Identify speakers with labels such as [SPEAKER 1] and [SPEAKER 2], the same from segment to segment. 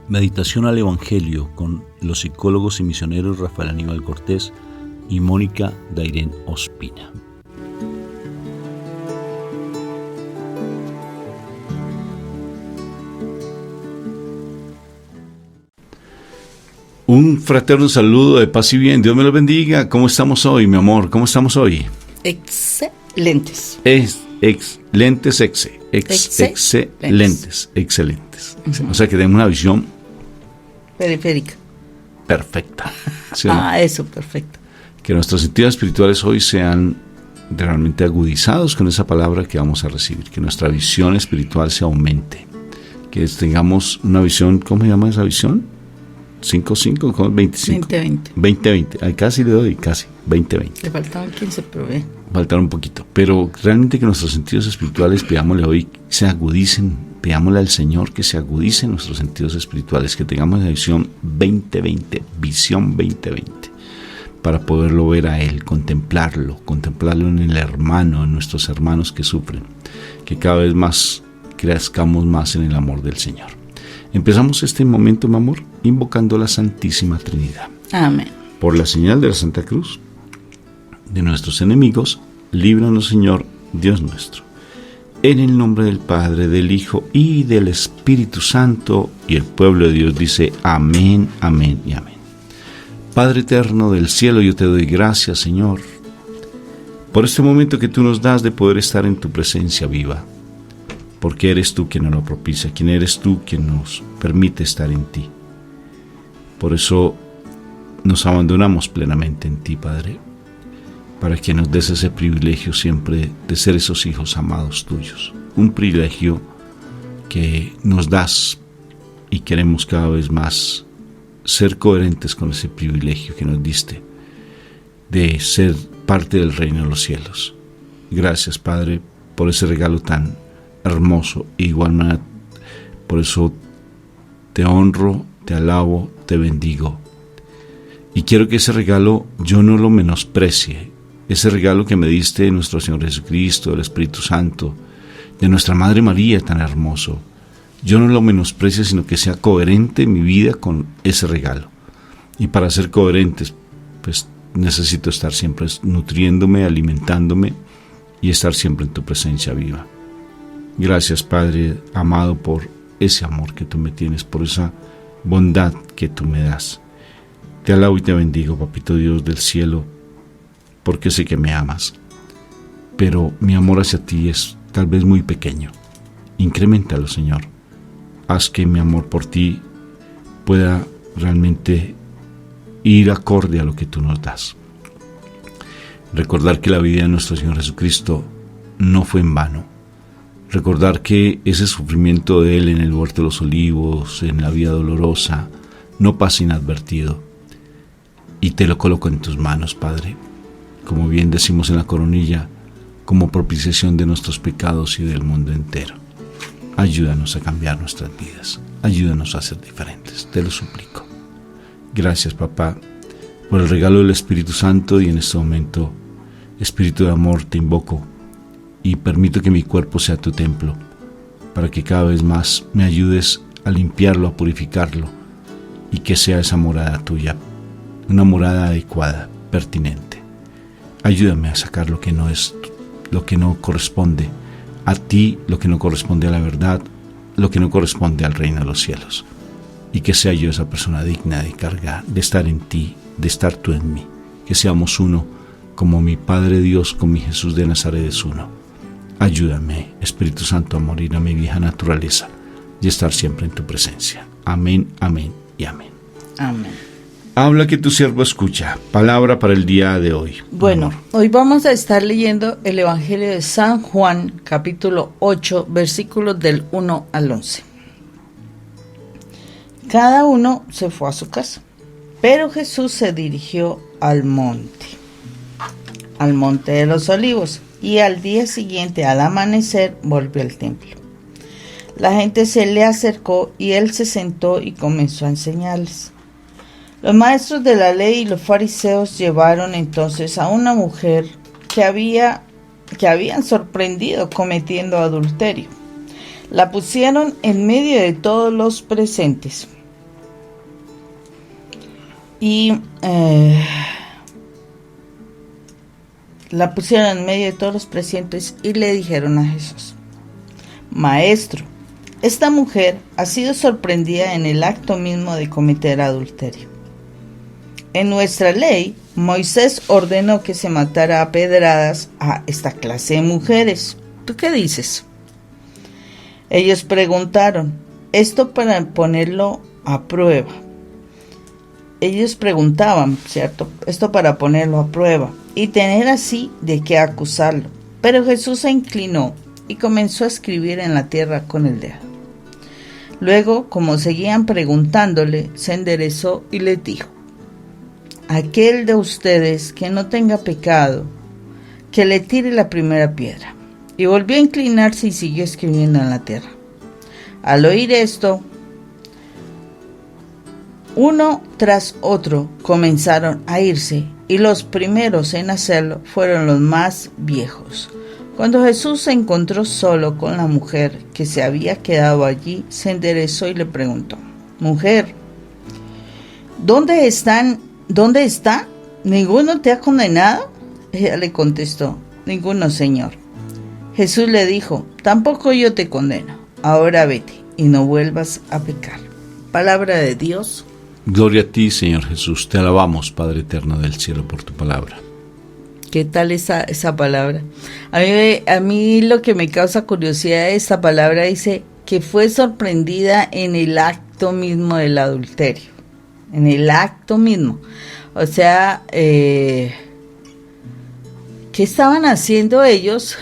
[SPEAKER 1] Meditación al Evangelio con los psicólogos y misioneros Rafael Aníbal Cortés y Mónica Dairén Ospina. Un fraterno saludo de paz y bien. Dios me lo bendiga. ¿Cómo estamos hoy, mi amor? ¿Cómo estamos hoy?
[SPEAKER 2] Excelentes.
[SPEAKER 1] Excelentes. O sea que tenemos una visión
[SPEAKER 2] Periférica.
[SPEAKER 1] perfecta. ¿Sí o no?
[SPEAKER 2] Eso, perfecto.
[SPEAKER 1] Que nuestros sentidos espirituales hoy sean realmente agudizados con esa palabra que vamos a recibir. Que nuestra visión espiritual se aumente. Que tengamos una visión, ¿cómo se llama esa visión? 5-5, ¿cómo? 25. 20-20. Ay, casi le doy, casi. 20-20.
[SPEAKER 2] Le faltaban 15, pero bien.
[SPEAKER 1] Faltaron un poquito. Pero realmente que nuestros sentidos espirituales, pidámosle hoy, se agudicen. Pidámosle al Señor que se agudicen nuestros sentidos espirituales, que tengamos la visión 20-20, visión 20-20, para poderlo ver a Él, contemplarlo en el hermano, en nuestros hermanos que sufren, que cada vez más crezcamos más en el amor del Señor. Empezamos este momento, mi amor, invocando la Santísima Trinidad.
[SPEAKER 2] Amén.
[SPEAKER 1] Por la señal de la Santa Cruz, de nuestros enemigos, líbranos, Señor, Dios nuestro. En el nombre del Padre, del Hijo y del Espíritu Santo, y el pueblo de Dios dice amén, amén y amén. Padre eterno del cielo, yo te doy gracias, Señor, por este momento que tú nos das de poder estar en tu presencia viva, porque eres tú quien nos lo propicia, quien eres tú quien nos permite estar en ti. Por eso nos abandonamos plenamente en ti, Padre, para que nos des ese privilegio siempre de ser esos hijos amados tuyos. Un privilegio que nos das y queremos cada vez más ser coherentes con ese privilegio que nos diste de ser parte del reino de los cielos. Gracias, Padre, por ese regalo tan hermoso. E igual manera, por eso te honro, te alabo, te bendigo. Y quiero que ese regalo yo no lo menosprecie. Ese regalo que me diste de nuestro Señor Jesucristo, del Espíritu Santo, de nuestra Madre María tan hermoso, yo no lo menosprecie, sino que sea coherente mi vida con ese regalo. Y para ser coherentes, pues necesito estar siempre nutriéndome, alimentándome y estar siempre en tu presencia viva. Gracias, Padre amado, por ese amor que tú me tienes, por esa bondad que tú me das. Te alabo y te bendigo, Papito Dios del cielo, porque sé que me amas, pero mi amor hacia ti es tal vez muy pequeño. Increméntalo, Señor. Haz que mi amor por ti pueda realmente ir acorde a lo que tú nos das. Recordar que la vida de nuestro Señor Jesucristo no fue en vano. Recordar que ese sufrimiento de Él en el huerto de los olivos, en la vida dolorosa, no pasa inadvertido. Y te lo coloco en tus manos, Padre, como bien decimos en la coronilla, como propiciación de nuestros pecados y del mundo entero. Ayúdanos a cambiar nuestras vidas, ayúdanos a ser diferentes, te lo suplico. Gracias, Papá, por el regalo del Espíritu Santo, y en este momento, Espíritu de amor, te invoco y permito que mi cuerpo sea tu templo, para que cada vez más me ayudes a limpiarlo, a purificarlo, y que sea esa morada tuya, una morada adecuada, pertinente. Ayúdame a sacar lo que no es, lo que no corresponde a ti, lo que no corresponde a la verdad, lo que no corresponde al reino de los cielos. Y que sea yo esa persona digna de cargar, de estar en ti, de estar tú en mí. Que seamos uno, como mi Padre Dios con mi Jesús de Nazaret es uno. Ayúdame, Espíritu Santo, a morir a mi vieja naturaleza y estar siempre en tu presencia. Amén, amén y amén.
[SPEAKER 2] Amén.
[SPEAKER 1] Habla que tu siervo escucha. Palabra para el día de hoy.
[SPEAKER 2] Bueno, hoy vamos a estar leyendo el Evangelio de San Juan, capítulo 8, versículos del 1 al 11. Cada uno se fue a su casa, pero Jesús se dirigió al monte de los Olivos, y al día siguiente, al amanecer, volvió al templo. La gente se le acercó y él se sentó y comenzó a enseñarles. Los maestros de la ley y los fariseos llevaron entonces a una mujer que habían sorprendido cometiendo adulterio. La pusieron en medio de todos los presentes. Y la pusieron en medio de todos los presentes y le dijeron a Jesús: Maestro, esta mujer ha sido sorprendida en el acto mismo de cometer adulterio. En nuestra ley, Moisés ordenó que se matara a pedradas a esta clase de mujeres. ¿Tú qué dices? Ellos preguntaron, esto para ponerlo a prueba. Ellos preguntaban, ¿cierto? Esto para ponerlo a prueba y tener así de qué acusarlo. Pero Jesús se inclinó y comenzó a escribir en la tierra con el dedo. Luego, como seguían preguntándole, se enderezó y les dijo: aquel de ustedes que no tenga pecado, que le tire la primera piedra. Y volvió a inclinarse y siguió escribiendo en la tierra. Al oír esto, uno tras otro comenzaron a irse, y los primeros en hacerlo fueron los más viejos. Cuando Jesús se encontró solo con la mujer que se había quedado allí, se enderezó y le preguntó: Mujer, ¿dónde está? ¿Ninguno te ha condenado? Ella le contestó: Ninguno, Señor. Jesús le dijo: Tampoco yo te condeno. Ahora vete y no vuelvas a pecar. Palabra de Dios.
[SPEAKER 1] Gloria a ti, Señor Jesús. Te alabamos, Padre eterno del cielo, por tu palabra.
[SPEAKER 2] ¿Qué tal esa palabra? A mí lo que me causa curiosidad de esta palabra dice que fue sorprendida en el acto mismo del adulterio. En el acto mismo. O sea, ¿qué estaban haciendo ellos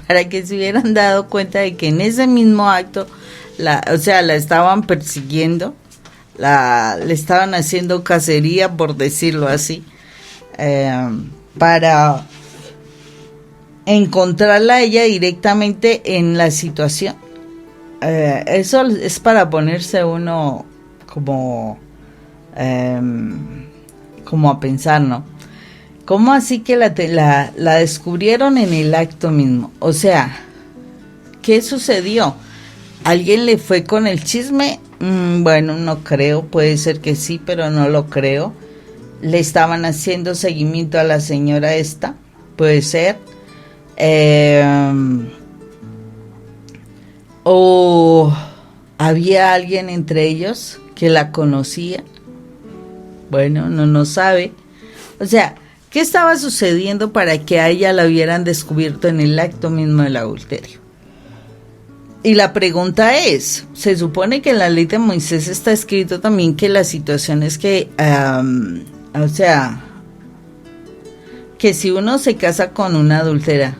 [SPEAKER 2] para que se hubieran dado cuenta de que en ese mismo acto, la estaban persiguiendo, le estaban haciendo cacería, por decirlo así, para encontrarla a ella directamente en la situación? Eso es para ponerse uno como a pensar, ¿no? ¿Cómo así que la descubrieron en el acto mismo? O sea, ¿qué sucedió? ¿Alguien le fue con el chisme? Bueno, no creo, puede ser que sí, pero no lo creo. ¿Le estaban haciendo seguimiento a la señora esta? Puede ser. ¿O había alguien entre ellos que la conocía? Bueno, no sabe. O sea, ¿qué estaba sucediendo para que a ella la hubieran descubierto en el acto mismo del adulterio? Y la pregunta es, se supone que en la ley de Moisés está escrito también que la situación es que, que si uno se casa con una adúltera,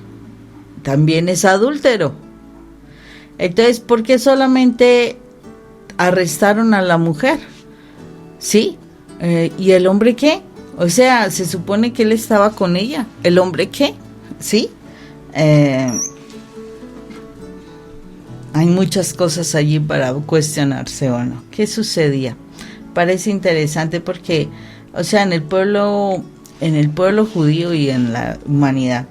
[SPEAKER 2] también es adúltero. Entonces, ¿por qué solamente arrestaron a la mujer? ¿Sí? ¿Y el hombre qué? O sea, se supone que él estaba con ella. ¿El hombre qué? ¿Sí? Hay muchas cosas allí para cuestionarse, ¿o no? ¿Qué sucedía? Parece interesante porque, o sea, en el pueblo judío y en la humanidad,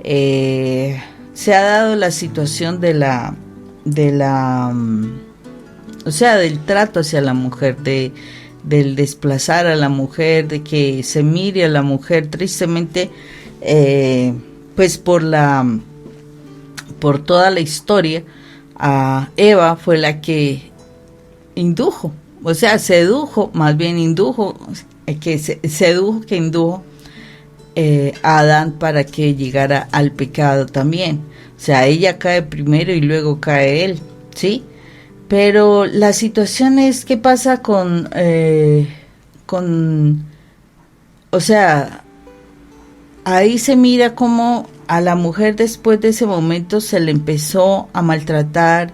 [SPEAKER 2] se ha dado la situación del trato hacia la mujer, del desplazar a la mujer, de que se mire a la mujer tristemente, pues por toda la historia. A Eva fue la que indujo a Adán para que llegara al pecado también. O sea, ella cae primero y luego cae él, ¿sí? Pero la situación es, ¿qué pasa o sea, ahí se mira cómo a la mujer después de ese momento se le empezó a maltratar,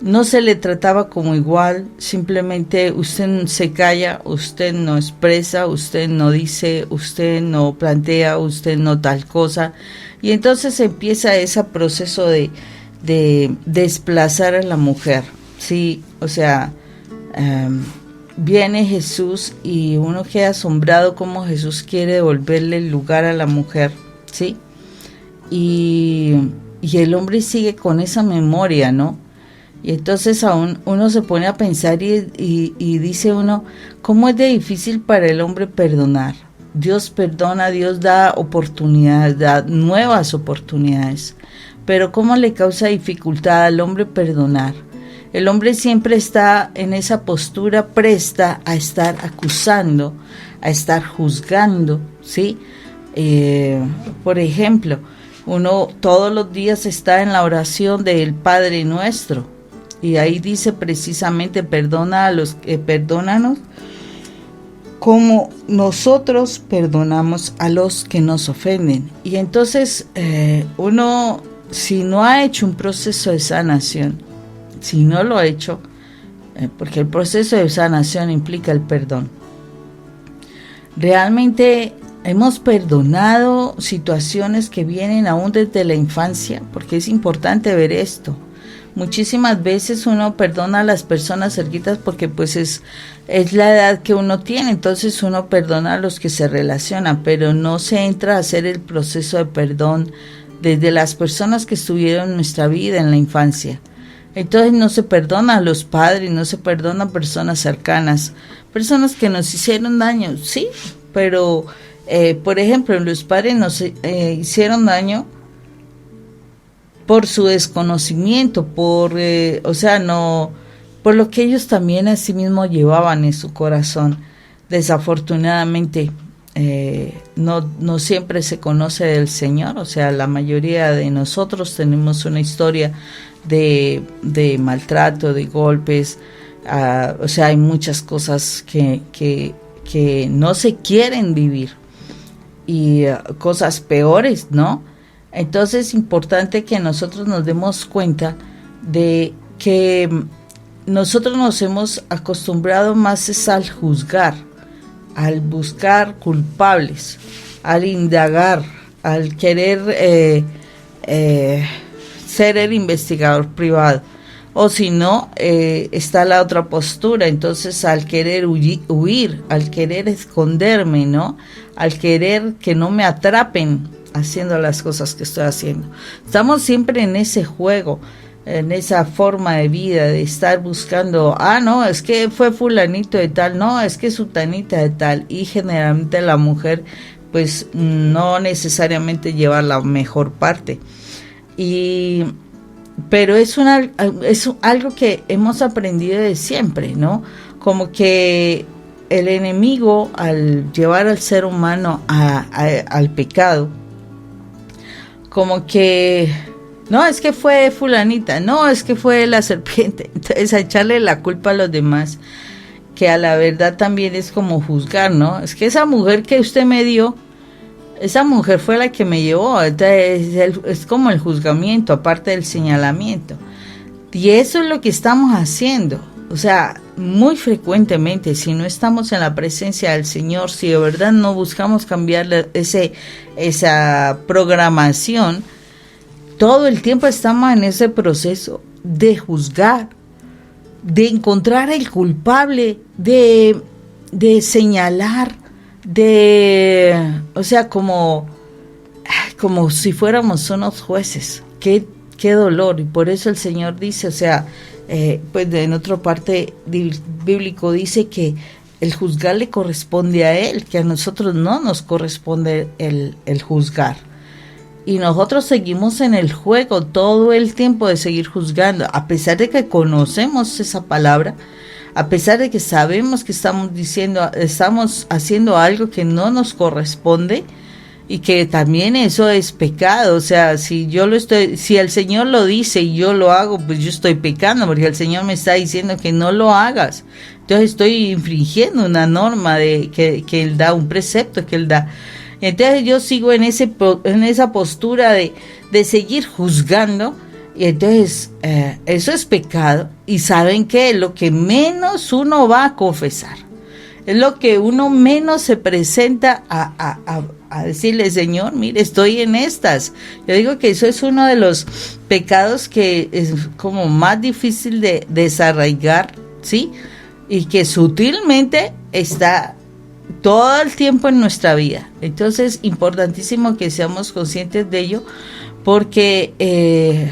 [SPEAKER 2] no se le trataba como igual, simplemente usted se calla, usted no expresa, usted no dice, usted no plantea, usted no tal cosa, y entonces empieza ese proceso de desplazar a la mujer, sí, o sea, viene Jesús y uno queda asombrado cómo Jesús quiere devolverle el lugar a la mujer, ¿sí? Y y el hombre sigue con esa memoria, ¿no? Y entonces aún uno se pone a pensar y dice uno, ¿cómo es de difícil para el hombre perdonar? Dios perdona, Dios da oportunidades, da nuevas oportunidades, pero ¿cómo le causa dificultad al hombre perdonar? El hombre siempre está en esa postura presta a estar acusando, a estar juzgando, ¿sí? Por ejemplo, uno todos los días está en la oración del Padre Nuestro, y ahí dice precisamente, perdónanos como nosotros perdonamos a los que nos ofenden. Y entonces uno, si no ha hecho un proceso de sanación, si no lo ha hecho, porque el proceso de sanación implica el perdón, realmente hemos perdonado situaciones que vienen aún desde la infancia, porque es importante ver esto. Muchísimas veces uno perdona a las personas cerquitas porque pues es la edad que uno tiene, entonces uno perdona a los que se relacionan, pero no se entra a hacer el proceso de perdón desde las personas que estuvieron en nuestra vida en la infancia. Entonces no se perdona a los padres, no se perdona a personas cercanas, personas que nos hicieron daño, sí, pero por ejemplo los padres nos hicieron daño por su desconocimiento, por lo que ellos también a sí mismos llevaban en su corazón. Desafortunadamente, no siempre se conoce del Señor, o sea, la mayoría de nosotros tenemos una historia de maltrato, de golpes, o sea, hay muchas cosas que no se quieren vivir, y cosas peores, ¿no? Entonces es importante que nosotros nos demos cuenta de que nosotros nos hemos acostumbrado más es al juzgar, al buscar culpables, al indagar, al querer ser el investigador privado. O si no, está la otra postura, entonces al querer huir, al querer esconderme, ¿no? Al querer que no me atrapen haciendo las cosas que estoy haciendo. Estamos siempre en ese juego, en esa forma de vida, de estar buscando, no, es que fue fulanito de tal, no, es que sutanita de tal, y generalmente la mujer pues no necesariamente lleva la mejor parte. Pero es algo que hemos aprendido de siempre, ¿no? Como que el enemigo, al llevar al ser humano al pecado, como que, no, es que fue fulanita, no, es que fue la serpiente, entonces a echarle la culpa a los demás, que a la verdad también es como juzgar, ¿no? Es que esa mujer que usted me dio, esa mujer fue la que me llevó, es como el juzgamiento, aparte del señalamiento. Y eso es lo que estamos haciendo. O sea, muy frecuentemente, si no estamos en la presencia del Señor, si de verdad no buscamos cambiar esa programación, todo el tiempo estamos en ese proceso de juzgar, de encontrar el culpable, de señalar, o sea, como si fuéramos unos jueces. Qué dolor. Y por eso el Señor dice, o sea, pues en otra parte bíblico dice que el juzgar le corresponde a Él, que a nosotros no nos corresponde el juzgar. Y nosotros seguimos en el juego todo el tiempo de seguir juzgando, a pesar de que conocemos esa palabra, a pesar de que sabemos que estamos haciendo algo que no nos corresponde, y que también eso es pecado. O sea, si el Señor lo dice y yo lo hago, pues yo estoy pecando, porque el Señor me está diciendo que no lo hagas. Entonces estoy infringiendo una norma que Él da, un precepto que Él da. Entonces yo sigo en esa postura de seguir juzgando, y entonces eso es pecado. Y ¿saben qué? Lo que menos uno va a confesar, es lo que uno menos se presenta a decirle, Señor, mire, estoy en estas. Yo digo que eso es uno de los pecados que es como más difícil de desarraigar, ¿sí? Y que sutilmente está todo el tiempo en nuestra vida. Entonces, importantísimo que seamos conscientes de ello, porque,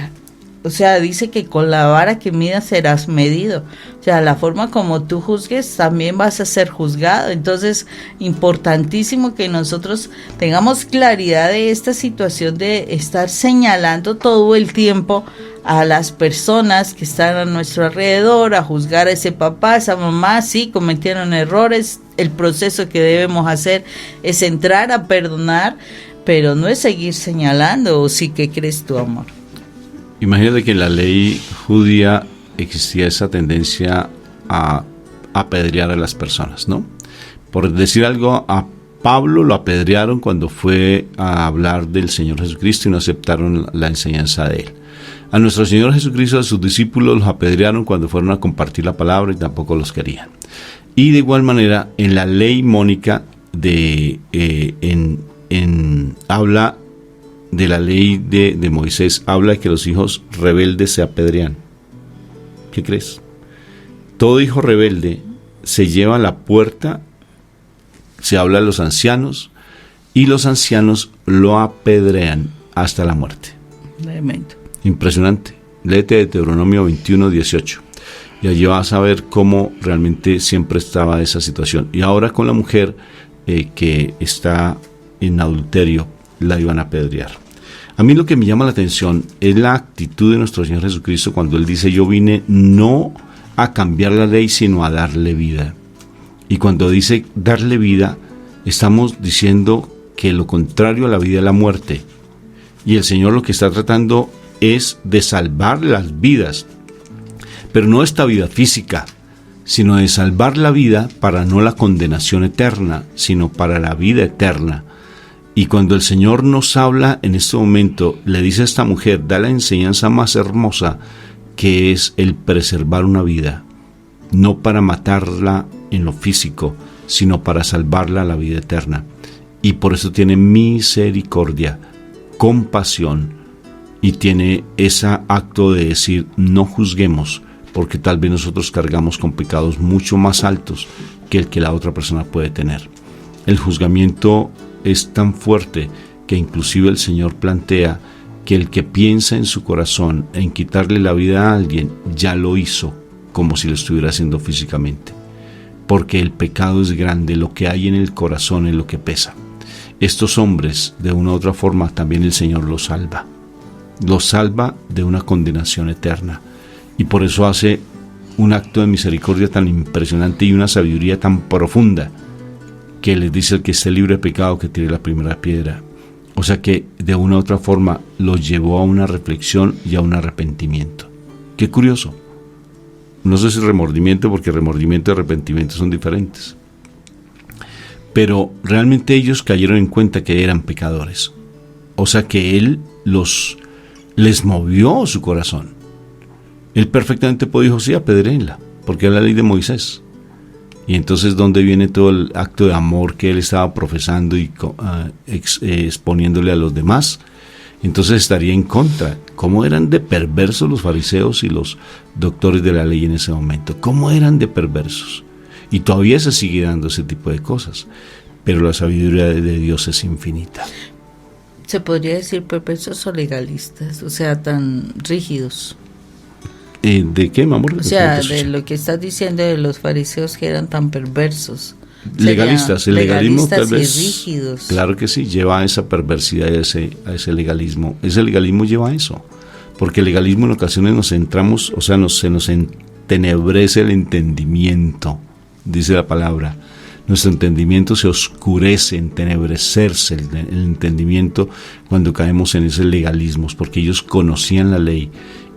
[SPEAKER 2] o sea, dice que con la vara que midas serás medido. O sea, la forma como tú juzgues también vas a ser juzgado. Entonces, importantísimo que nosotros tengamos claridad de esta situación de estar señalando todo el tiempo a las personas que están a nuestro alrededor, a juzgar a ese papá, a esa mamá, sí, cometieron errores. El proceso que debemos hacer es entrar a perdonar, pero no es seguir señalando. ¿O sí? ¿Qué crees tú, amor?
[SPEAKER 1] Imagínate que en la ley judía existía esa tendencia a apedrear a las personas, ¿no? Por decir algo, a Pablo lo apedrearon cuando fue a hablar del Señor Jesucristo y no aceptaron la enseñanza de él. A nuestro Señor Jesucristo, a sus discípulos, los apedrearon cuando fueron a compartir la palabra y tampoco los querían. Y de igual manera, en la ley mónica habla de la ley de Moisés, habla de que los hijos rebeldes se apedrean. ¿Qué crees? Todo hijo rebelde se lleva a la puerta, se habla de los ancianos, y los ancianos lo apedrean hasta la muerte.
[SPEAKER 2] Tremendo.
[SPEAKER 1] Impresionante. Léete Deuteronomio 21:18. Y allí vas a ver cómo realmente siempre estaba esa situación. Y ahora con la mujer que está en adulterio, la iban a apedrear. A mí lo que me llama la atención es la actitud de nuestro Señor Jesucristo cuando Él dice: yo vine no a cambiar la ley, sino a darle vida. Y cuando dice darle vida, estamos diciendo que lo contrario a la vida es la muerte. Y el Señor lo que está tratando es de salvar las vidas, pero no esta vida física, sino de salvar la vida para no la condenación eterna, sino para la vida eterna. Y cuando el Señor nos habla en este momento, le dice a esta mujer, da la enseñanza más hermosa, que es el preservar una vida, no para matarla en lo físico, sino para salvarla a la vida eterna. Y por eso tiene misericordia, compasión, y tiene ese acto de decir, no juzguemos, porque tal vez nosotros cargamos con pecados mucho más altos que el que la otra persona puede tener. El juzgamiento es tan fuerte que inclusive el Señor plantea que el que piensa en su corazón en quitarle la vida a alguien, ya lo hizo como si lo estuviera haciendo físicamente. Porque el pecado es grande, lo que hay en el corazón es lo que pesa. Estos hombres, de una u otra forma, también el Señor los salva. Los salva de una condenación eterna. Y por eso hace un acto de misericordia tan impresionante y una sabiduría tan profunda, que les dice: el que esté libre de pecado, que tire la primera piedra. O sea que de una u otra forma los llevó a una reflexión y a un arrepentimiento. Qué curioso. No sé si remordimiento, porque remordimiento y arrepentimiento son diferentes. Pero realmente ellos cayeron en cuenta que eran pecadores. O sea que Él les movió su corazón. Él perfectamente dijo: sí, apedréenla, porque es la ley de Moisés. Y entonces, ¿dónde viene todo el acto de amor que Él estaba profesando y exponiéndole a los demás? Entonces estaría en contra. ¿Cómo eran de perversos los fariseos y los doctores de la ley en ese momento? ¿Cómo eran de perversos? Y todavía se sigue dando ese tipo de cosas. Pero la sabiduría de Dios es infinita.
[SPEAKER 2] Se podría decir perversos o legalistas, o sea, tan rígidos.
[SPEAKER 1] ¿De qué, mi amor?
[SPEAKER 2] O sea, de lo que estás diciendo de los fariseos que eran tan perversos.
[SPEAKER 1] Legalistas, el legalismo tal vez,
[SPEAKER 2] y rígidos. Claro
[SPEAKER 1] que sí, lleva a esa perversidad, a ese legalismo. Ese legalismo lleva a eso, porque el legalismo en ocasiones nos centramos, o sea, se nos entenebrece el entendimiento, dice la palabra. Nuestro entendimiento se oscurece, entenebrecerse el entendimiento cuando caemos en esos legalismos, porque ellos conocían la ley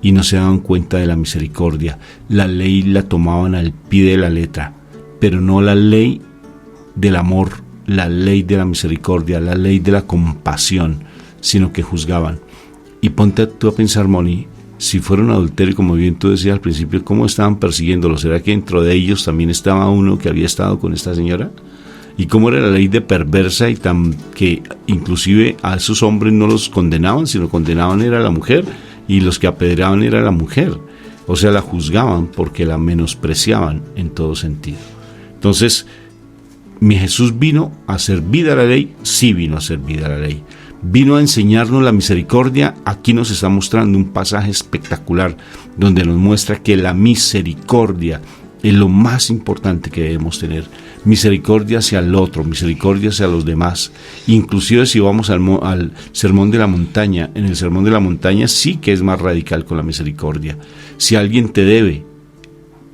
[SPEAKER 1] y no se daban cuenta de la misericordia. La ley la tomaban al pie de la letra, pero no la ley del amor, la ley de la misericordia, la ley de la compasión, sino que juzgaban. Y ponte tú a pensar, Moni, si fuera un adulterio, como bien tú decías al principio, ¿cómo estaban persiguiéndolo? ¿Será que dentro de ellos también estaba uno que había estado con esta señora? ¿Y cómo era la ley de perversa y tan que inclusive a esos hombres no los condenaban, sino condenaban era la mujer, y los que apedreaban era la mujer? O sea, la juzgaban porque la menospreciaban en todo sentido. Entonces, mi Jesús vino a hacer vida a la ley, sí vino a hacer vida a la ley, vino a enseñarnos la misericordia. Aquí nos está mostrando un pasaje espectacular donde nos muestra que la misericordia es lo más importante que debemos tener. Misericordia hacia el otro, misericordia hacia los demás. Inclusive si vamos al Sermón de la Montaña, en el Sermón de la Montaña sí que es más radical con la misericordia. Si alguien te debe,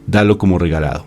[SPEAKER 1] dalo como regalado.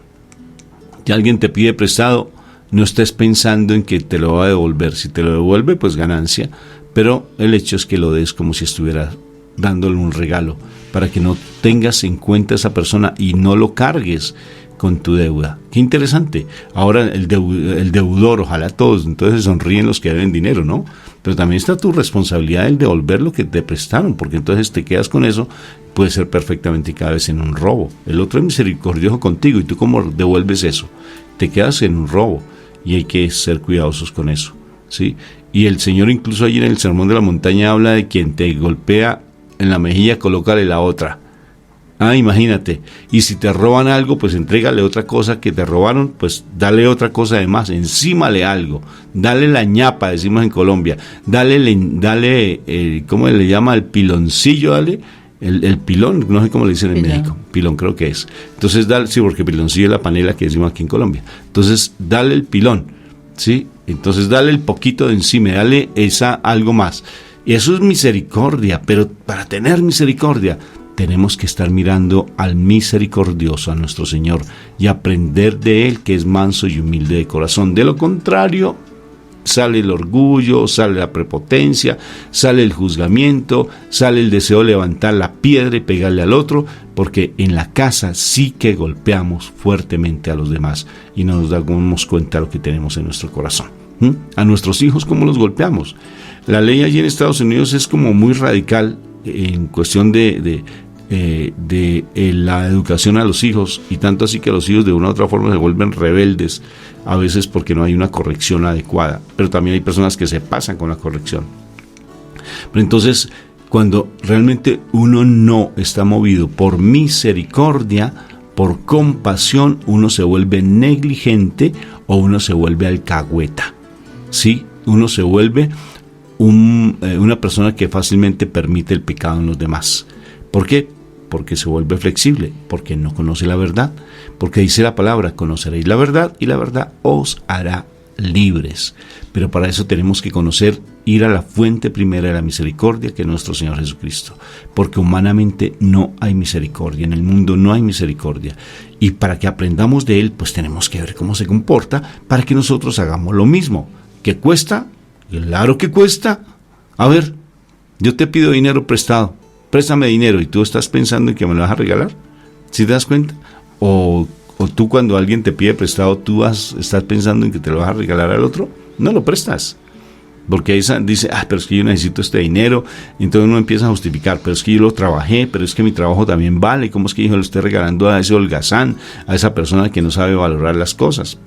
[SPEAKER 1] Si alguien te pide prestado, no estés pensando en que te lo va a devolver. Si te lo devuelve, pues ganancia, pero el hecho es que lo des como si estuvieras dándole un regalo, para que no tengas en cuenta a esa persona y no lo cargues con tu deuda. Qué interesante. Ahora el deudor, ojalá todos entonces sonríen los que deben dinero, ¿no? Pero también está tu responsabilidad el devolver lo que te prestaron, porque entonces te quedas con eso, puede ser perfectamente cada vez en un robo. El otro es misericordioso contigo, y tú cómo devuelves eso, te quedas en un robo, y hay que ser cuidadosos con eso, ¿sí? Y el Señor incluso allí en el Sermón de la Montaña habla de quien te golpea en la mejilla, colócale la otra. Imagínate, y si te roban algo, pues entrégale otra cosa que te robaron, pues dale otra cosa además, encímale algo, dale la ñapa, decimos en Colombia, dale ¿cómo le llama? El piloncillo, dale, el pilón, no sé cómo le dicen en México, pilón creo que es. Entonces dale, sí, porque piloncillo es la panela que decimos aquí en Colombia. Entonces dale el pilón, ¿sí? Entonces dale el poquito de encima, dale algo más. Y eso es misericordia, pero para tener misericordia tenemos que estar mirando al misericordioso, a nuestro Señor, y aprender de Él, que es manso y humilde de corazón. De lo contrario, sale el orgullo, sale la prepotencia, sale el juzgamiento, sale el deseo de levantar la piedra y pegarle al otro, porque en la casa sí que golpeamos fuertemente a los demás y no nos damos cuenta de lo que tenemos en nuestro corazón. A nuestros hijos, ¿cómo los golpeamos? La ley allí en Estados Unidos es como muy radical en cuestión de la educación a los hijos, y tanto así que los hijos de una u otra forma se vuelven rebeldes, a veces porque no hay una corrección adecuada, pero también hay personas que se pasan con la corrección. Pero entonces, cuando realmente uno no está movido por misericordia, por compasión, uno se vuelve negligente o uno se vuelve alcahueta, ¿sí? Uno se vuelve una persona que fácilmente permite el pecado en los demás. ¿Por qué? Porque se vuelve flexible, porque no conoce la verdad, porque dice la palabra, conoceréis la verdad y la verdad os hará libres. Pero para eso tenemos que conocer, ir a la fuente primera de la misericordia, que es nuestro Señor Jesucristo, porque humanamente no hay misericordia, en el mundo no hay misericordia, y para que aprendamos de Él, pues tenemos que ver cómo se comporta, para que nosotros hagamos lo mismo. ¿Qué cuesta? Claro que cuesta. A ver, yo te pido dinero prestado, préstame dinero, y tú estás pensando en que me lo vas a regalar, ¿sí te das cuenta? O tú, cuando alguien te pide prestado, estás pensando en que te lo vas a regalar al otro, no lo prestas, porque esa dice, pero es que yo necesito este dinero, y entonces uno empieza a justificar, pero es que yo lo trabajé, pero es que mi trabajo también vale, ¿cómo es que yo le estoy regalando a ese holgazán, a esa persona que no sabe valorar las cosas?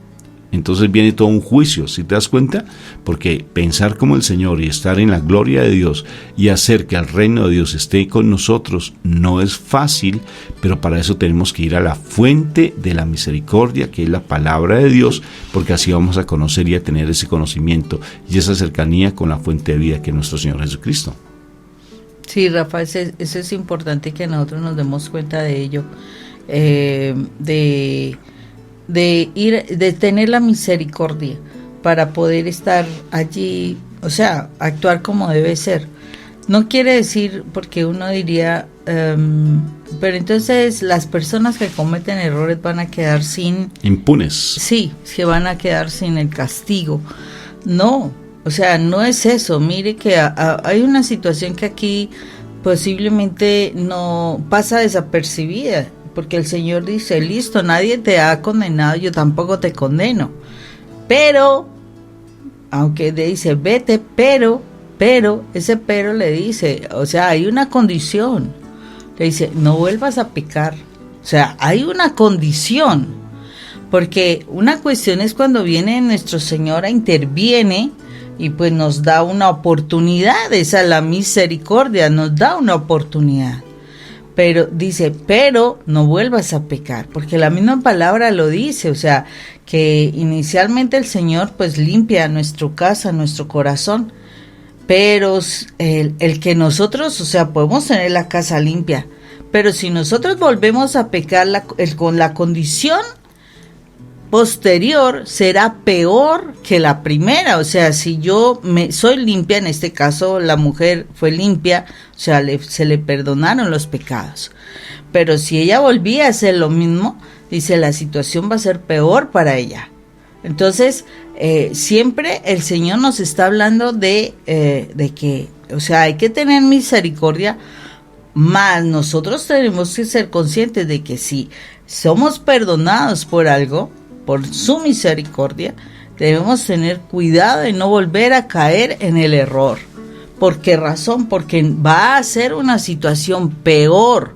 [SPEAKER 1] Entonces viene todo un juicio, ¿sí te das cuenta? Porque pensar como el Señor y estar en la gloria de Dios y hacer que el reino de Dios esté con nosotros no es fácil, pero para eso tenemos que ir a la fuente de la misericordia, que es la palabra de Dios, porque así vamos a conocer y a tener ese conocimiento y esa cercanía con la fuente de vida, que es nuestro Señor Jesucristo.
[SPEAKER 2] Sí, Rafa, eso es importante, que nosotros nos demos cuenta de ello, de tener la misericordia para poder estar allí, o sea, actuar como debe ser. No quiere decir, porque uno diría, pero entonces las personas que cometen errores van a quedar
[SPEAKER 1] impunes.
[SPEAKER 2] Sí, que van a quedar sin el castigo. No, o sea, no es eso. Mire que hay una situación que aquí posiblemente no pasa desapercibida, porque el Señor dice, listo, nadie te ha condenado, yo tampoco te condeno. Pero, aunque le dice, vete, pero, ese pero le dice, o sea, hay una condición. Le dice, no vuelvas a pecar. O sea, hay una condición. Porque una cuestión es cuando viene nuestro Señor, interviene y pues nos da una oportunidad. Esa es la misericordia, nos da una oportunidad. Pero dice, pero no vuelvas a pecar, porque la misma palabra lo dice, o sea, que inicialmente el Señor pues limpia nuestra casa, nuestro corazón, Pero el que nosotros, o sea, podemos tener la casa limpia, pero si nosotros volvemos a pecar con la condición posterior, será peor que la primera. O sea, si yo soy limpia, en este caso la mujer fue limpia, o sea, se le perdonaron los pecados. Pero si ella volvía a hacer lo mismo, dice, la situación va a ser peor para ella. Entonces, siempre el Señor nos está hablando de que, o sea, hay que tener misericordia, más nosotros tenemos que ser conscientes de que si somos perdonados por algo, por su misericordia, debemos tener cuidado de no volver a caer en el error. ¿Por qué razón? Porque va a ser una situación peor.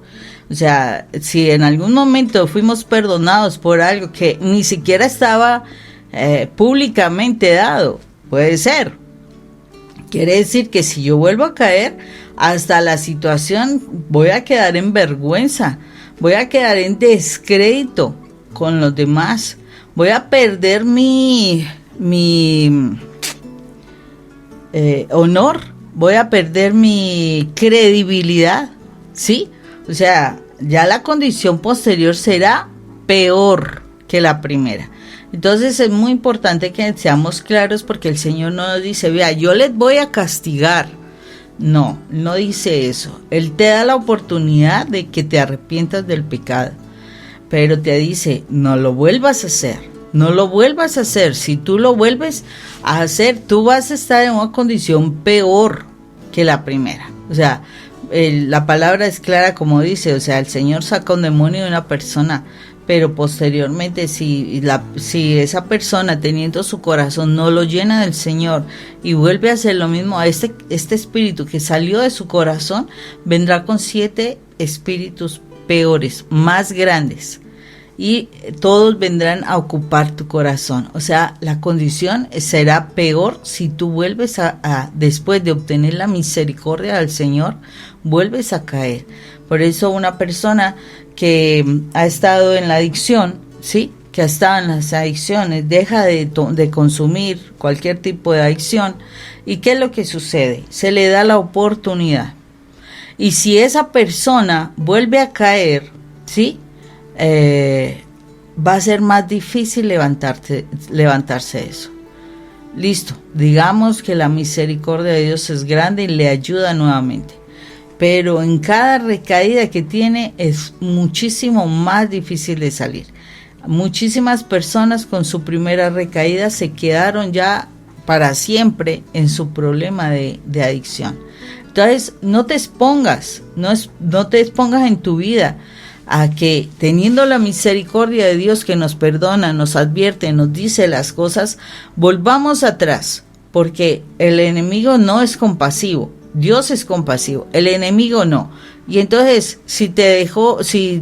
[SPEAKER 2] O sea, si en algún momento fuimos perdonados por algo que ni siquiera estaba públicamente dado, puede ser. Quiere decir que si yo vuelvo a caer, hasta la situación voy a quedar en vergüenza, voy a quedar en descrédito con los demás, voy a perder mi honor, voy a perder mi credibilidad, ¿sí? O sea, ya la condición posterior será peor que la primera. Entonces es muy importante que seamos claros, porque el Señor no nos dice, vea, yo les voy a castigar. No, no dice eso. Él te da la oportunidad de que te arrepientas del pecado, pero te dice, no lo vuelvas a hacer, no lo vuelvas a hacer. Si tú lo vuelves a hacer, tú vas a estar en una condición peor que la primera. O sea, la palabra es clara como dice, o sea, el Señor saca un demonio de una persona, pero posteriormente si esa persona, teniendo su corazón, no lo llena del Señor y vuelve a hacer lo mismo, a este espíritu que salió de su corazón vendrá con 7 espíritus peores, más grandes, y todos vendrán a ocupar tu corazón. O sea, la condición será peor si tú vuelves después de obtener la misericordia del Señor, vuelves a caer. Por eso una persona que ha estado en la adicción, ¿sí?, que ha estado en las adicciones, deja de consumir cualquier tipo de adicción, ¿y qué es lo que sucede? Se le da la oportunidad. Y si esa persona vuelve a caer, ¿sí?, va a ser más difícil levantarse de eso. Listo, digamos que la misericordia de Dios es grande y le ayuda nuevamente, pero en cada recaída que tiene es muchísimo más difícil de salir. Muchísimas personas con su primera recaída se quedaron ya para siempre en su problema de adicción. Entonces, no te expongas en tu vida a que, teniendo la misericordia de Dios que nos perdona, nos advierte, nos dice las cosas, volvamos atrás, porque el enemigo no es compasivo. Dios es compasivo, el enemigo no. Y entonces, si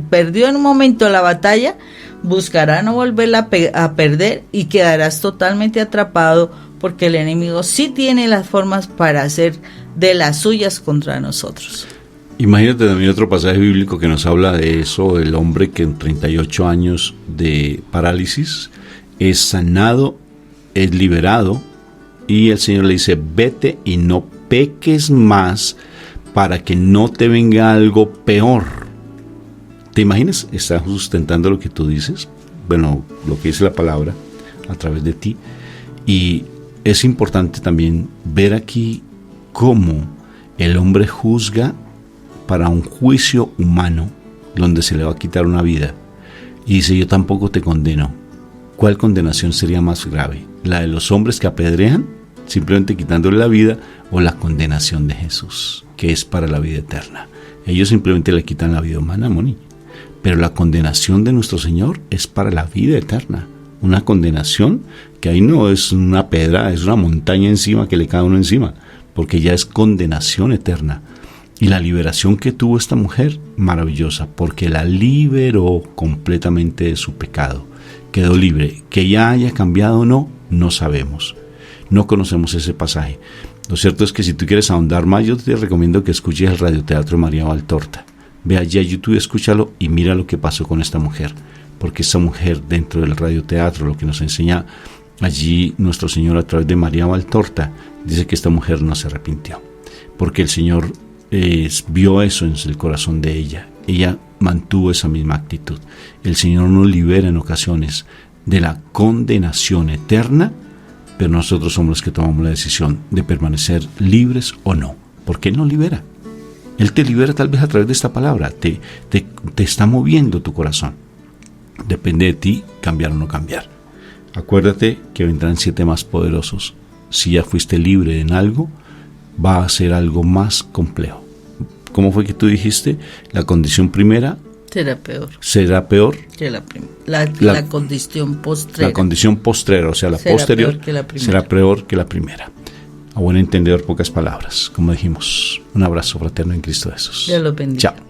[SPEAKER 2] perdió en un momento la batalla, buscará no volverla a perder y quedarás totalmente atrapado, porque el enemigo sí tiene las formas para hacer de las suyas contra nosotros.
[SPEAKER 1] Imagínate también otro pasaje bíblico que nos habla de eso, el hombre que en 38 años de parálisis es sanado, es liberado, y el Señor le dice, vete y no peques más para que no te venga algo peor. ¿Te imaginas? Estás sustentando lo que tú dices, bueno, lo que dice la palabra a través de ti, y es importante también ver aquí cómo el hombre juzga para un juicio humano donde se le va a quitar una vida, y dice, yo tampoco te condeno. ¿Cuál condenación sería más grave? ¿La de los hombres que apedrean, simplemente quitándole la vida, o la condenación de Jesús, que es para la vida eterna? Ellos simplemente le quitan la vida humana, Moni, pero la condenación de nuestro Señor es para la vida eterna. Una condenación que ahí no es una pedra, es una montaña encima que le cae a uno encima, porque ya es condenación eterna. Y la liberación que tuvo esta mujer, maravillosa, porque la liberó completamente de su pecado. Quedó libre. Que ya haya cambiado o no, no sabemos. No conocemos ese pasaje. Lo cierto es que si tú quieres ahondar más, yo te recomiendo que escuches el radioteatro María Valtorta. Ve allí a YouTube, escúchalo y mira lo que pasó con esta mujer. Porque esta mujer, dentro del radioteatro, lo que nos enseña Allí nuestro Señor, a través de María Valtorta, dice que esta mujer no se arrepintió, porque el Señor vio eso en el corazón de ella. Ella mantuvo esa misma actitud. El Señor nos libera en ocasiones de la condenación eterna, pero nosotros somos los que tomamos la decisión de permanecer libres o no, porque Él nos libera. Él te libera tal vez a través de esta palabra, te está moviendo tu corazón. Depende de ti cambiar o no cambiar. Acuérdate que vendrán 7 más poderosos. Si ya fuiste libre en algo, va a ser algo más complejo. ¿Cómo fue que tú dijiste? La condición primera será peor
[SPEAKER 2] que la condición postrera.
[SPEAKER 1] La condición postrera, o sea, la posterior, será peor que la primera. A buen entendedor, pocas palabras. Como dijimos, un abrazo fraterno en Cristo Jesús.
[SPEAKER 2] Dios los bendiga.
[SPEAKER 1] Chao.